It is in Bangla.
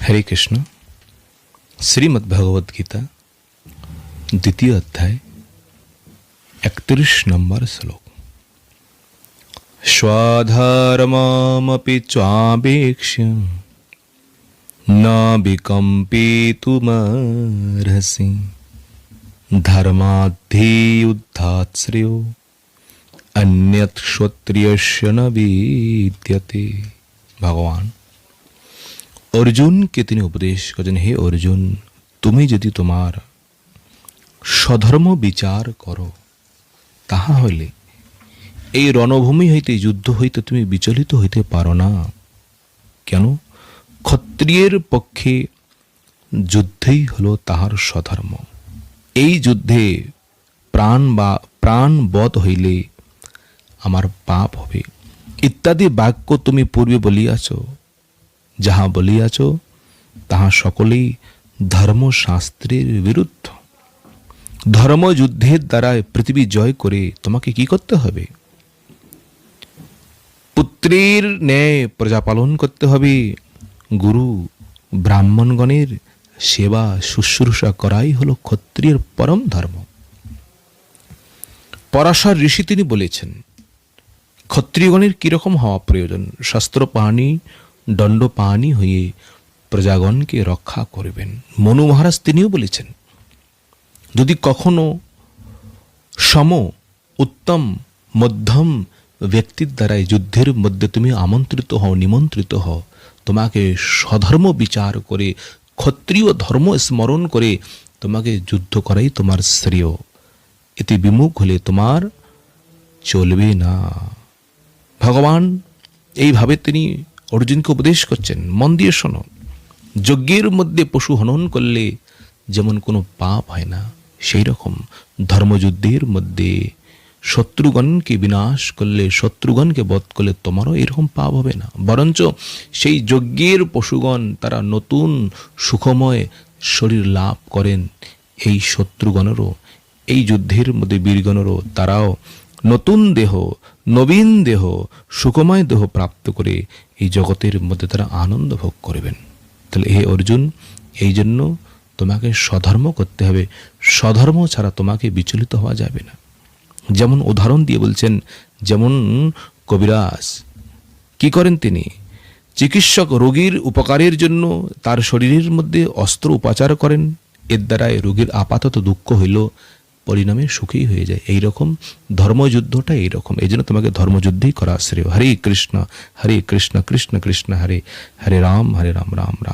हरे कृष्ण। श्रीमद् भगवद गीता द्वितीय अध्याय 31 नंबर श्लोक। स्वाधर्ममपि चावेक्ष्य न विकम्पितुमर्हसि धर्माद्धियुद्धात् श्रेयो अन्यत् क्षत्रियस्य न विद्यते। भगवान अर्जुन के তিনি উপদেশ করেন, হে অর্জুন, তুমি যদি তোমার স্বধর্ম বিচার করো, তাহা হইলে এই রণভূমি হইতে যুদ্ধ হইতে তুমি বিচলিত হইতে পারো না। কেন? ক্ষত্রিয়ের পক্ষে যুদ্ধই হলো তাহার স্বধর্ম। এই যুদ্ধে প্রাণবধ হইলে আমার পাপ হবে ইত্যাদি বাক্য তুমি পূর্বে বলিয়াছ। যাহা বলিয়াছ তাহা সকলেই ধর্মশাস্ত্রের বিরুদ্ধ। ধর্মযুদ্ধের দ্বারা পৃথিবী জয় করে তোমাকে কি করতে হবে? পুত্রের ন্যায় প্রজা পালন করতে হবে। গুরু ব্রাহ্মণগণের সেবা শুশ্রূষা করাই হলো ক্ষত্রিয়ের পরম ধর্ম। পরাশর ঋষি তিনি বলেছেন, ক্ষত্রিয়গণের কিরকম হওয়া প্রয়োজন? শাস্ত্র পানি দণ্ড পানি হয়ে প্রজাগণকে রক্ষা করবেন। মনু মহারাজ তিনিও বলেছেন, যদি কখনো সম উত্তম মধ্যম ব্যক্তির দ্বারাই যুদ্ধের মধ্যে তুমি আমন্ত্রিত হও, নিমন্ত্রিত হও, তোমাকে স্বধর্ম বিচার করে ক্ষত্রিয় ধর্ম স্মরণ করে তোমাকে যুদ্ধ করাই তোমার শ্রেয়। এতে বিমুখ হলে তোমার চলবে না। ভগবান এইভাবে তিনি অর্জুনকে উপদেশ করছেন, মন দিয়ে শোনো। যজ্ঞের মধ্যে পশু হনন করলে যেমন কোনো পাপ হয় না, সেই রকম ধর্মযুদ্ধের মধ্যে শত্রুগণকে বিনাশ করলে, শত্রুগণকে বধ করলে তোমারও এরকম পাপ হবে না। বরঞ্চ সেই যজ্ঞের পশুগণ তারা নতুন সুখময় শরীর লাভ করেন। এই শত্রুগণেরও, এই যুদ্ধের মধ্যে বীরগণেরও তারাও নতুন দেহ, নবীন দেহ, সুখময় দেহ প্রাপ্ত করে এই জগতের মধ্যে তারা আনন্দ ভোগ করবেন। তাহলে হে অর্জুন, এই জন্য তোমাকে স্বধর্ম করতে হবে। স্বধর্ম ছাড়া তোমাকে বিচলিত হওয়া যাবে না। যেমন উদাহরণ দিয়ে বলছেন, যেমন কবিরাজ কি করেন, তিনি চিকিৎসক রোগীর উপকারের জন্য তার শরীরের মধ্যে অস্ত্র উপাচার করেন। এর দ্বারাই রোগীর আপাতত দুঃখ হইল পরিণামে সুখী হয়ে যায়। এইরকম ধর্মযুদ্ধটা এইরকম। এই জন্য তোমাকে ধর্মযুদ্ধই করা শ্রেয়। হরে কৃষ্ণ কৃষ্ণ কৃষ্ণ হরে হরে, হরে রাম রাম রাম।